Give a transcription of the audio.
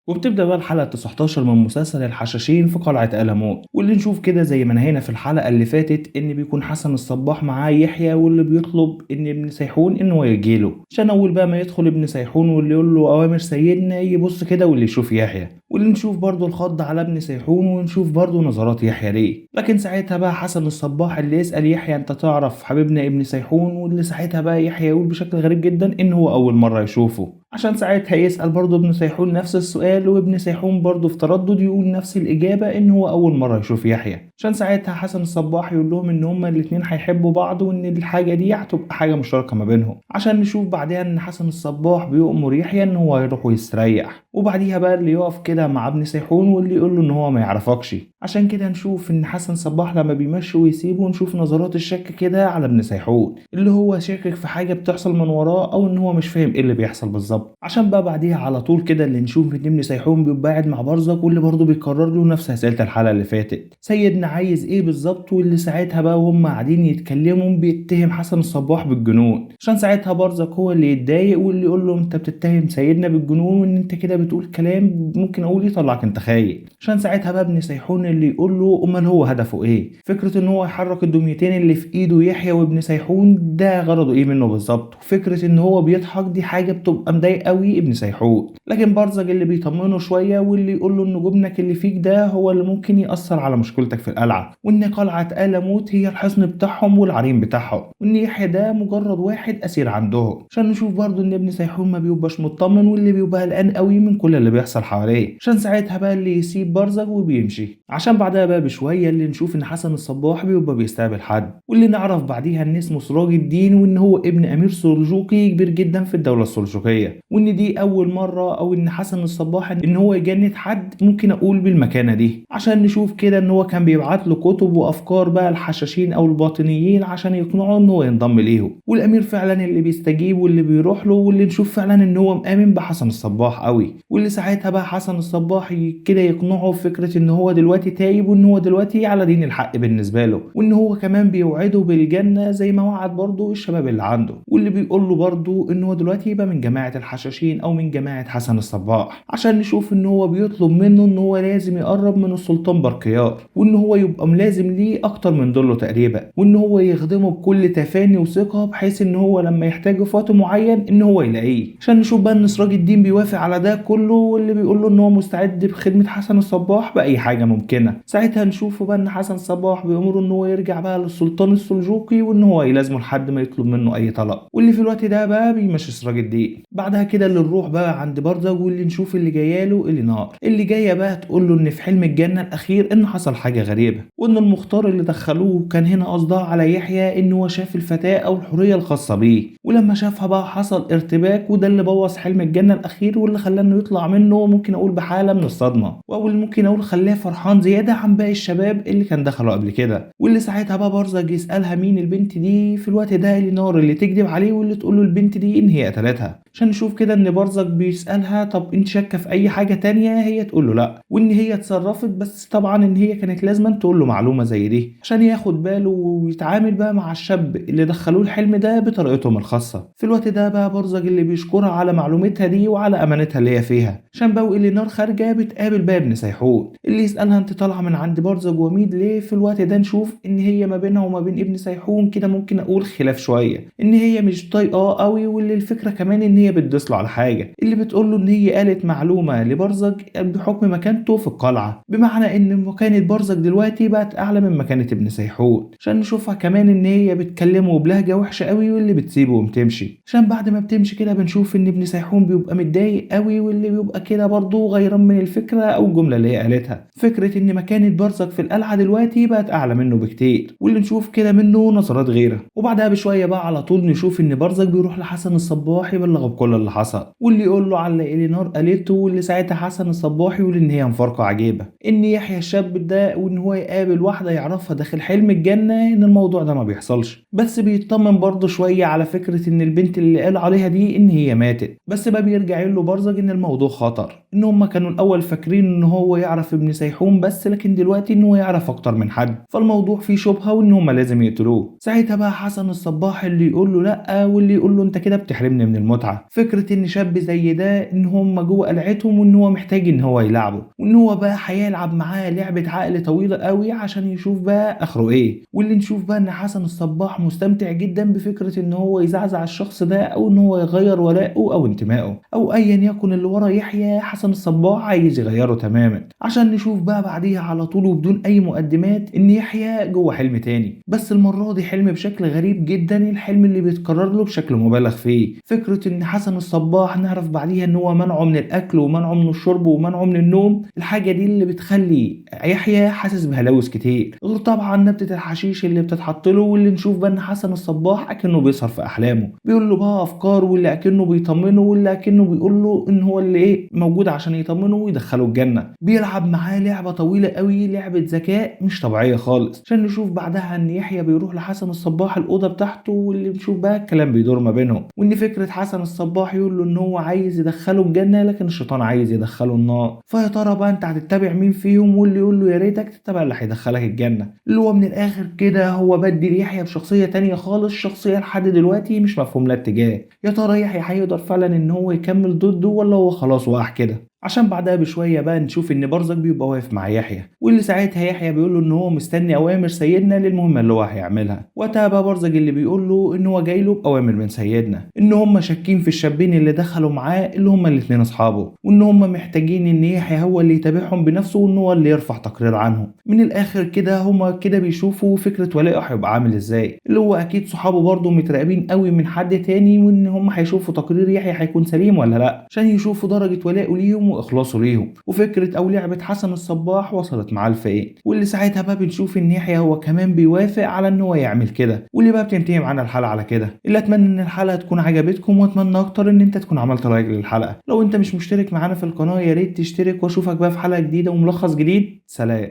وبتبدأ بقى الحلقة 19 من مسلسل الحشاشين في قلعة ألمون، واللي نشوف كده زي ما نهينا في الحلقة اللي فاتت إن بيكون حسن الصباح معاه يحيى، واللي بيطلب إن ابن سيحون إن هو يجيله. عشان أول بقى ما يدخل ابن سيحون واللي يقول له أوامر سيدنا، يبص كده واللي يشوف يحيى، واللي نشوف برضه الخض على ابن سيحون، ونشوف برضه نظرات يحيى ليه. لكن ساعتها بقى حسن الصباح اللي يسأل يحيى أنت تعرف حبيبنا ابن سيحون، واللي ساعتها بقى يحيى يقول بشكل غريب جدا إن هو أول مرة يشوفه. عشان ساعتها يسأل برضه ابن سيحون نفس السؤال، وابن سيحون برضه في تردد يقول نفس الإجابة إن هو أول مرة يشوف يحيى. عشان ساعتها حسن الصباح يقول لهم إن هما الاتنين هيحبوا بعض، وإن الحاجة دي هتبقى حاجة مشتركة ما بينهم. عشان نشوف بعدها إن حسن الصباح بيؤمر يحيى إن هو يروح ويستريح، وبعديها بقى اللي يقف كده مع ابن سيحون واللي يقول له إن هو ما يعرفكش. عشان كده نشوف إن حسن صباح لما بيمشي ويسيبه نشوف نظرات الشك كده على ابن سيحون، اللي هو شاكك في حاجة بتحصل من وراه، أو إن هو مش فاهم إيه اللي بيحصل بالظبط. عشان بقى بعديها على طول كده اللي نشوف ان ابن سيحون بيبقى قاعد مع برزق، واللي برضه بيكرر له نفس اسئله الحلقه اللي فاتت، سيدنا عايز ايه بالظبط. واللي ساعتها بقى وهم قاعدين يتكلموا بيتهم حسن الصباح بالجنون. عشان ساعتها برزق هو اللي يتضايق واللي يقول له انت بتتهم سيدنا بالجنون، وان انت كده بتقول كلام ممكن اقول يطلعك انت خايف. عشان ساعتها بقى ابن سيحون اللي يقول له امال هو هدفه ايه؟ فكره ان هو يحرك الدميتين اللي في ايده يحيى وابن سيحون ده غرضه ايه منه بالظبط؟ وفكره ان هو بيضحك دي حاجه بتبقى مضايق قوي ابن سيحون. لكن برزق اللي بيطمنه شويه واللي يقول له ان جبنك اللي فيك ده هو اللي ممكن ياثر على مشكلتك في القلعه، وان قلعه آلموت هي الحصن بتاعهم والعرين بتاعهم، وان يحيى ده مجرد واحد اسير عندهم. عشان نشوف برضو ان ابن سيحون ما بيبقاش مطمن، واللي بيبقى قلقان قوي من كل اللي بيحصل حواليه. عشان ساعتها بقى اللي يسيب برزق وبيمشي. عشان بعدها بقى بشويه اللي نشوف ان حسن الصباح بيبقى بيستقبل حد، واللي نعرف بعديها ان اسمه سراج الدين، وان هو ابن امير سلجوقي كبير جدا في الدوله السلجوقيه، وان دي اول مره او ان حسن الصباح ان هو يجند حد ممكن اقول بالمكانه دي. عشان نشوف كده ان هو كان بيبعت له كتب وافكار بقى الحشاشين او الباطنيين عشان يقنعوا ان هو ينضم ليهم، والامير فعلا اللي بيستجيب واللي بيروح له، واللي نشوف فعلا ان هو مآمن بحسن الصباح قوي. واللي ساعتها بقى حسن الصباح كده يقنعه بفكره ان هو دلوقتي تايب، وان هو دلوقتي على دين الحق بالنسبه له، وان هو كمان بيوعده بالجنه زي ما وعد برضه الشباب اللي عنده. واللي بيقول له برضه ان هو دلوقتي يبقى من جماعه الحشاشين او من جماعه حسن الصباح. عشان نشوف ان هو بيطلب منه ان هو لازم يقرب من السلطان برقيار، وان هو يبقى ملازم ليه اكتر من دوله تقريبا، وان هو يخدمه بكل تفاني وثقه، بحيث ان هو لما يحتاجه في وقت معين ان هو يلاقيه. عشان نشوف بقى ان سراج الدين بيوافق على ده كله، واللي بيقول له ان هو مستعد بخدمه حسن الصباح باي حاجه ممكنه. ساعتها نشوفه بقى ان حسن الصباح بيامره ان هو يرجع بقى للسلطان السلجوقي، وان هو يلازمه لحد ما يطلب منه اي طلب. واللي في الوقت ده بقى بيمشي سراج الدين. بعدها كده اللي نروح بقى عند برزق، واللي نشوف اللي جاياله اللي نار، اللي جايه بقى تقول له ان في حلم الجنه الاخير ان حصل حاجه غريبه، وان المختار اللي دخلوه كان هنا قصدها على يحيى ان هو شاف الفتاه او الحوريه الخاصه بيه، ولما شافها بقى حصل ارتباك، وده اللي بوظ حلم الجنه الاخير، واللي خلاه انه يطلع منه ممكن اقول بحاله من الصدمه، او اللي ممكن اقول خلاه فرحان زياده عن باقي الشباب اللي كان دخلوا قبل كده. واللي ساعتها بقى برزق يسالها مين البنت دي. في الوقت ده اللي نار اللي تكذب عليه واللي تقول له البنت دي ان هي قتلتها. عشان نشوف كده ان برزق بيسالها طب انت شاكه في اي حاجه تانية؟ هي تقول له لا، وان هي اتصرفت، بس طبعا ان هي كانت لازم تقول له معلومه زي دي عشان ياخد باله ويتعامل بقى مع الشاب اللي دخلوه الحلم ده بطريقتهم الخاصه. في الوقت ده بقى برزق اللي بيشكرها على معلومتها دي وعلى امانتها اللي هي فيها. عشان بقى اللي نار خارجه بتقابل بقى ابن سيحون اللي يسالها انت طالعه من عند برزق وميد ليه. في الوقت ده نشوف ان هي ما بينها وما بين ابن سيحون كده ممكن اقول خلاف شويه، ان هي مش طايقاه قوي، واللي الفكره كمان ان هي بتدوس له على حاجه، اللي بتقول له ان هي قالت معلومه لبرزق بحكم مكانته في القلعه، بمعنى ان مكانه برزق دلوقتي بقت اعلى من مكانه ابن سيحون. عشان نشوفها كمان ان هي بتكلمه بلهجه وحشه قوي، واللي بتسيبه وبتمشي. عشان بعد ما بتمشي كده بنشوف ان ابن سيحون بيبقى متضايق قوي، واللي بيبقى كده برضه غيران من الفكره او الجمله اللي هي قالتها، فكره ان مكانه برزق في القلعه دلوقتي بقت اعلى منه بكتير، واللي نشوف كده منه نظرات غيره. وبعدها بشويه بقى على طول نشوف ان برزق بيروح لحسن الصباح يبلغه بكل اللي حصل، واللي يقول له على اللي نار قالته. واللي ساعتها حسن الصباح يقول ان هي مفارقه عجيبه، ان يحيى الشاب ده وان هو يقابل واحده يعرفها داخل حلم الجنه ان الموضوع ده ما بيحصلش، بس بيطمن برضه شويه على فكره ان البنت اللي قال عليها دي ان هي ماتت. بس بقى بيرجع له برزق ان الموضوع خطر، ان هم كانوا الاول فاكرين ان هو يعرف ابن سيحون بس، لكن دلوقتي ان هو يعرف اكتر من حد، فالموضوع فيه شبهة وان هم لازم يقتلوه. ساعتها بقى حسن الصباح اللي يقول له لا، واللي يقول له انت كده بتحرمني من المتعة. فكرة ان شاب زي ده ان هم جوه قلعتهم وان هو محتاج ان هو يلعبه، وان هو بقى هيلعب معاه لعبة عقل طويلة قوي عشان يشوف بقى اخره ايه. واللي نشوف بقى ان حسن الصباح مستمتع جدا بفكرة ان هو يزعزع الشخص ده، او ان هو يغير ولائه او انتمائه، او ايا يكن اللي ورا يحيى. حسن الصباح عايز يغيره تماما، عشان نشوف بقى بعديها على طول وبدون اي مقدمات ان يحيى جوه حلم تاني، بس المرة دي حلم بشكل غريب جدا، الحلم اللي بيتكرر له بشكل مبالغ فيه. فكرة ان حسن الصباح نعرف بعديها ان هو منعه من الاكل ومنعه من الشرب ومنعه من النوم، الحاجة دي اللي بتخلي يحيى حاسس بهلاوس كتير، غير طبعا نبتة الحشيش اللي بتتحط له. واللي نشوف بقى ان حسن الصباح اكنه بيسهر في احلامه، بيقول له بقى افكار، واللي اكنه بيطمنه، واللي اكنه بيقول له ان هو اللي ايه موجود عشان يطمنه ويدخله الجنة. بيلعب معاه لعبة طويلة قوي، لعبة ذكاء مش طبيعية خالص، عشان نشوف بعدها ان يحيى بيروح لحسن الصباح الأوضة بتاعته، واللي نشوف بقى الكلام بيدور ما بينهم، وان فكرة حسن الصباح يقول له ان هو عايز يدخله الجنة لكن الشيطان عايز يدخله النار. فيا ترى بقى انت هتتبع مين فيهم؟ واللي يقول له يا ريتك تتبع اللي هيدخلك الجنة. اللي هو من الاخر كده هو بدل يحيى بشخصية تانية خالص، شخصية لحد دلوقتي مش مفهوم لها اتجاه. يا ترى يحيى هيقدر فعلا ان هو يكمل ضده، ولا هو خلاص وقع كده؟ عشان بعدها بشوية بقى نشوف إن برزق بيبقى واقف مع يحيى، واللي ساعتها يحيى بيقول له إن هو مستني أوامر سيدنا للمهمة اللي هو هيعملها. وقتها بقى برزق اللي بيقول له إن هو جاي له بأوامر من سيدنا، إن هم شاكين في الشابين اللي دخلوا معاه اللي هم الاتنين أصحابه، وإن هم محتاجين إن يحيى هو اللي يتابعهم بنفسه، وإن هو اللي يرفع تقرير عنهم. من الآخر كده هم كده بيشوفوا فكرة ولائه هيبقى عامل إزاي، اللي هو أكيد صحابه برضه متراقبين قوي من حد تاني، وإن هم هيشوفوا تقرير يحيى هيكون سليم ولا لأ، عشان يشوفوا درجة ولائه ليهم واخلاصه ليهم، وفكره او لعبه حسن الصباح وصلت معاه لفين. واللي ساعتها بقى بنشوف ان يحيى هو كمان بيوافق على ان هو يعمل كده، واللي بقى بتنتهي معانا الحلقه على كده. اللي اتمنى ان الحلقه تكون عجبتكم، واتمنى اكتر ان انت تكون عملت لايك للحلقه. لو انت مش مشترك معانا في القناه يا ريت تشترك، واشوفك بقى في حلقه جديده وملخص جديد. سلام.